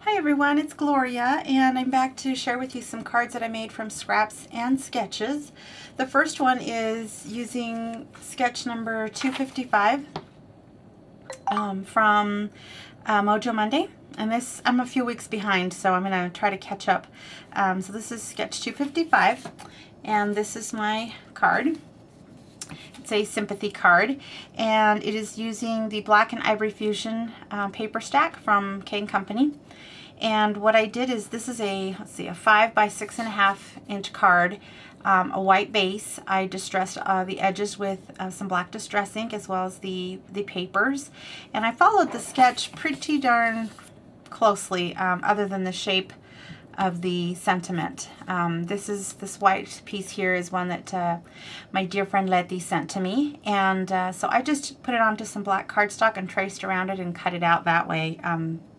Hi everyone, it's Gloria and I'm back to share with you some cards that I made from scraps and sketches. The first one is using sketch number 255 from Mojo Monday. And this, I'm a few weeks behind, so I'm going to try to catch up. So this is sketch 255 and this is my card. It's a Sympathy card, and it is using the Black and Ivory Fusion paper stack from K & Company. And what I did is, this is a, let's see, a 5 by 6.5 inch card, a white base. I distressed the edges with some black distress ink as well as the papers. And I followed the sketch pretty darn closely, other than the shape of the sentiment. This white piece here is one that my dear friend Letty sent to me, and so I just put it onto some black cardstock and traced around it and cut it out that way,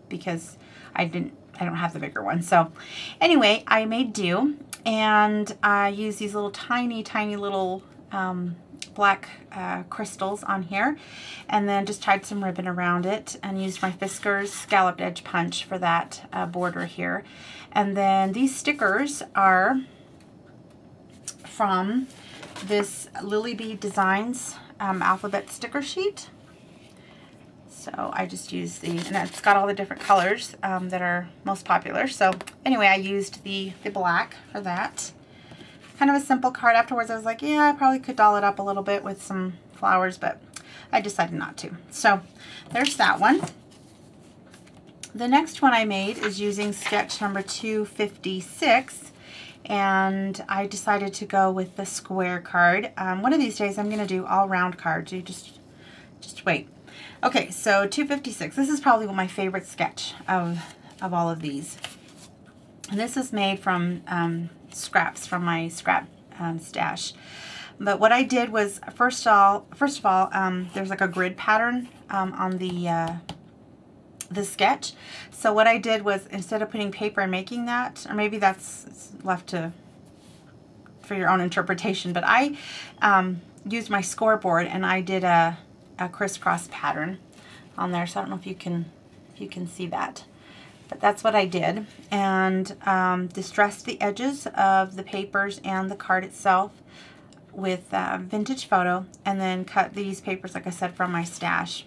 because I don't have the bigger one. So anyway, I made do, and I used these little tiny little black crystals on here, and then just tied some ribbon around it and used my Fiskars scalloped edge punch for that border here. And then these stickers are from this Lily Bee Designs alphabet sticker sheet. So I just used the, and it's got all the different colors that are most popular. So anyway, I used the black for that. Kind of a simple card. Afterwards I was like, yeah, I probably could doll it up a little bit with some flowers, but I decided not to. So there's that one. The next one I made is using sketch number 256, and I decided to go with the square card. One of these days I'm going to do all round cards. You just wait. Okay, so 256. This is probably my favorite sketch of all of these. And this is made from scraps from my scrap stash. But what I did was, first of all, there's like a grid pattern on the sketch. So what I did was, instead of putting paper and making that, or maybe that's left for your own interpretation, but I used my scoreboard and I did a crisscross pattern on there. So I don't know if you can see that. But that's what I did, and distressed the edges of the papers and the card itself with vintage photo, and then cut these papers, like I said, from my stash.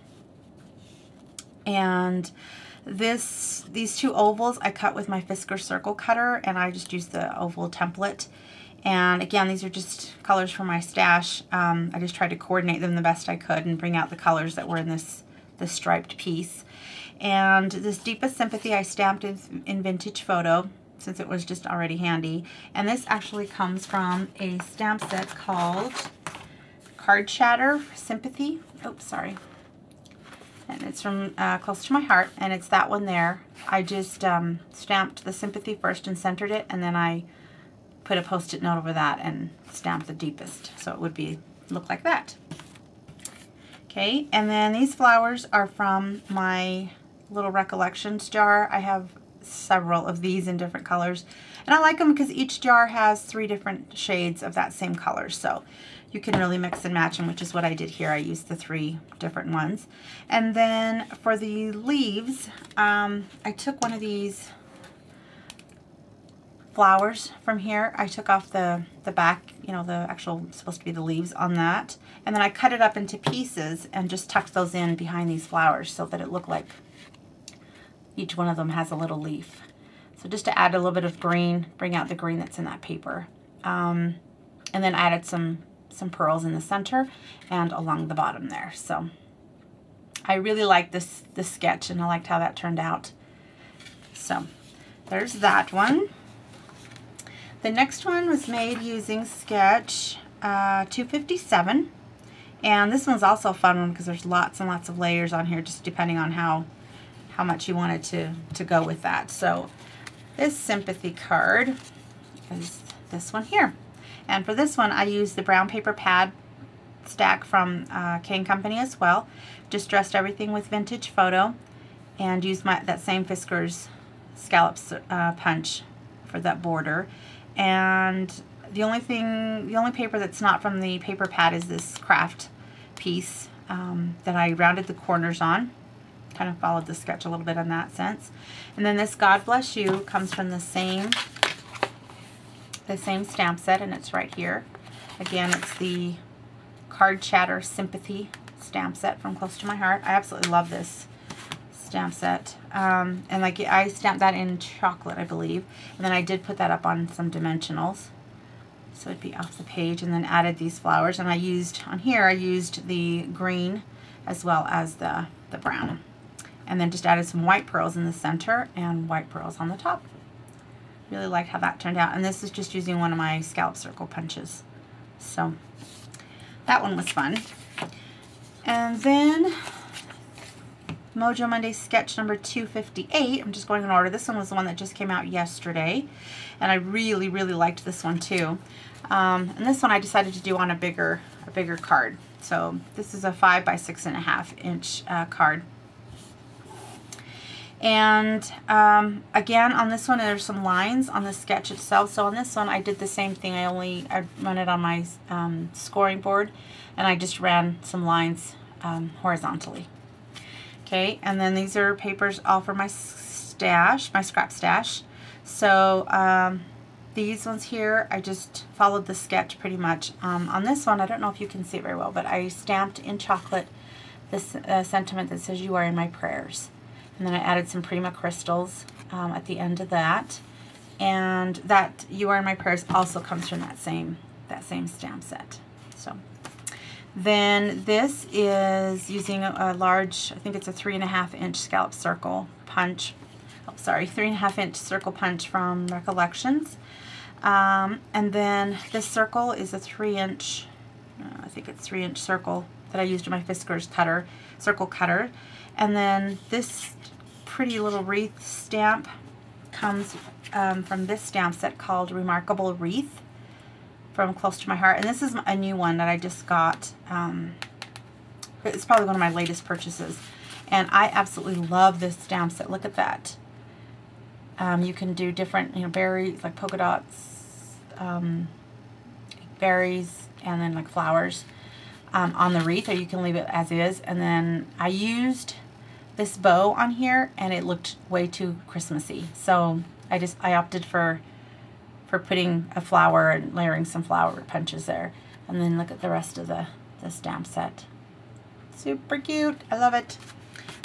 And these two ovals I cut with my Fiskars circle cutter, and I just used the oval template. And again, these are just colors from my stash. I just tried to coordinate them the best I could and bring out the colors that were in this striped piece. And this Deepest Sympathy I stamped in vintage photo, since it was just already handy. And this actually comes from a stamp set called Card Shatter Sympathy. Oops, sorry. And it's from Close to My Heart, and it's that one there. I just stamped the Sympathy first and centered it, and then I put a post-it note over that and stamped the Deepest, so it would look like that. Okay, and then these flowers are from my little recollections jar. I have several of these in different colors, and I like them because each jar has 3 different shades of that same color, so you can really mix and match them, which is what I did here. I used the 3 different ones. And then for the leaves, I took one of these flowers from here. I took off the back, you know, the actual, supposed to be the leaves on that, and then I cut it up into pieces and just tucked those in behind these flowers so that it looked like each one of them has a little leaf. So just to add a little bit of green, bring out the green that's in that paper. And then added some pearls in the center and along the bottom there. So I really liked this sketch, and I liked how that turned out. So there's that one. The next one was made using sketch 257, and this one's also a fun one because there's lots and lots of layers on here, just depending on how much you wanted to go with that. So this Sympathy card is this one here, and for this one I used the brown paper pad stack from K & Company as well. Distressed everything with vintage photo and used that same Fiskars scallops punch for that border. And the only paper that's not from the paper pad is this craft piece that I rounded the corners on. kind of followed the sketch a little bit in that sense. And then this God Bless You comes from the same stamp set, and it's right here. Again, it's the Card Chatter Sympathy stamp set from Close to My Heart. I absolutely love this stamp set. And like I stamped that in chocolate, I believe. And then I did put that up on some dimensionals, so it'd be off the page, and then added these flowers. And I used, on here, I used the green as well as the brown. And then just added some white pearls in the center and white pearls on the top. Really liked how that turned out. And this is just using one of my scallop circle punches. So that one was fun. And then Mojo Monday sketch number 258. I'm just going in order. This one was the one that just came out yesterday. And I really, really liked this one too. And this one I decided to do on a bigger card. So this is a 5 by 6.5 inch card. And again, on this one there's some lines on the sketch itself. So on this one I did the same thing. I run it on my scoring board, and I just ran some lines horizontally. Okay, and then these are papers all for my stash, my scrap stash. So these ones here, I just followed the sketch pretty much. On this one, I don't know if you can see it very well, but I stamped in chocolate this sentiment that says, "You are in my prayers." And then I added some Prima crystals at the end of that. And that "You Are in My Prayers" also comes from that same stamp set. So then this is using a large, I think it's a 3.5 inch scallop circle punch. Oh, sorry, 3.5 inch circle punch from Recollections. And then this circle is a 3 inch, I think it's 3 inch circle that I used in my Fiskars cutter, circle cutter. And then this pretty little wreath stamp comes from this stamp set called Remarkable Wreath from Close to My Heart. And this is a new one that I just got. It's probably one of my latest purchases. And I absolutely love this stamp set. Look at that. You can do different, berries, like polka dots, berries, and then like flowers on the wreath, or you can leave it as is. And then I used this bow on here, and it looked way too Christmassy. So I opted for putting a flower and layering some flower punches there. And then look at the rest of the stamp set. Super cute. I love it.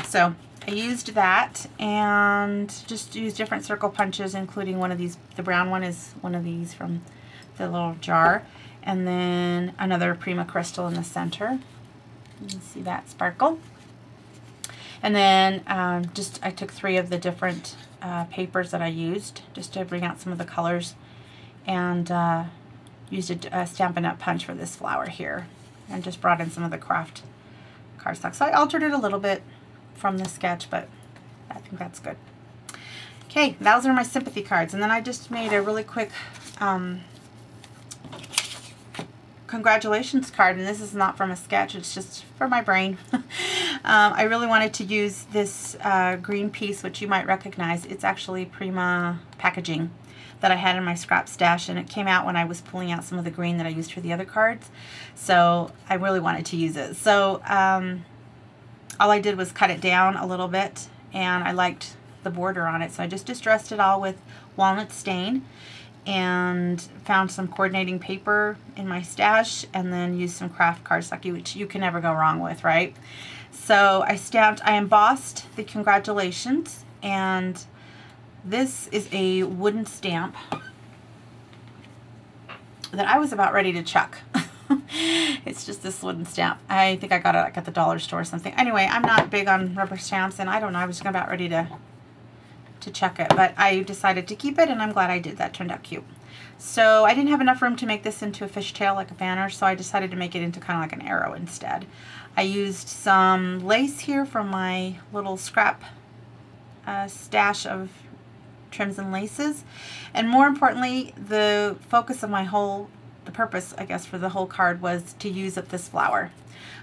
So I used that and just used different circle punches, including one of these. The brown one is one of these from the little jar. And then another Prima crystal in the center. You can see that sparkle. And then I took 3 of the different papers that I used just to bring out some of the colors, and used a Stampin' Up! Punch for this flower here, and just brought in some of the craft cardstock. So I altered it a little bit from the sketch, but I think that's good. Okay, those are my sympathy cards. And then I just made a really quick congratulations card, and this is not from a sketch, it's just for my brain. I really wanted to use this green piece, which you might recognize. It's actually Prima packaging that I had in my scrap stash, and it came out when I was pulling out some of the green that I used for the other cards. So I really wanted to use it. So all I did was cut it down a little bit, and I liked the border on it, so I just distressed it all with walnut stain, and found some coordinating paper in my stash, and then used some craft cardstock, which you can never go wrong with, right? So I embossed the congratulations, and this is a wooden stamp that I was about ready to chuck. It's just this wooden stamp. I think I got it like at the dollar store or something. Anyway, I'm not big on rubber stamps, and I don't know, I was about ready to chuck it, but I decided to keep it, and I'm glad I did. That turned out cute. So I didn't have enough room to make this into a fishtail, like a banner, so I decided to make it into kind of like an arrow instead. I used some lace here from my little scrap stash of trims and laces, and more importantly, the focus of the purpose, I guess, for the whole card was to use up this flower,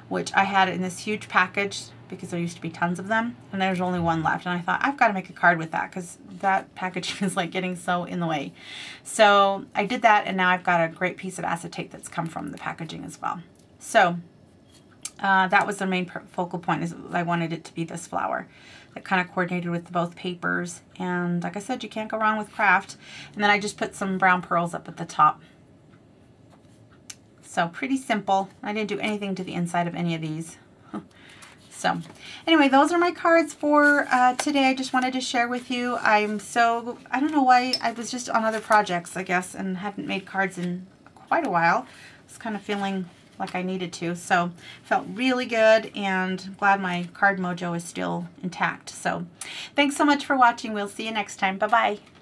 which I had in this huge package because there used to be tons of them, and there's only one left, and I thought, I've got to make a card with that because that packaging is like getting so in the way. So I did that, and now I've got a great piece of acetate that's come from the packaging as well. So That was the main focal point, is I wanted it to be this flower. That kind of coordinated with both papers. And like I said, you can't go wrong with craft. And then I just put some brown pearls up at the top. So pretty simple. I didn't do anything to the inside of any of these. So anyway, those are my cards for today. I just wanted to share with you. I don't know why, I was just on other projects, I guess, and hadn't made cards in quite a while. I was kind of feeling like I needed to. So felt really good, and glad my card mojo is still intact. So thanks so much for watching. We'll see you next time. Bye-bye.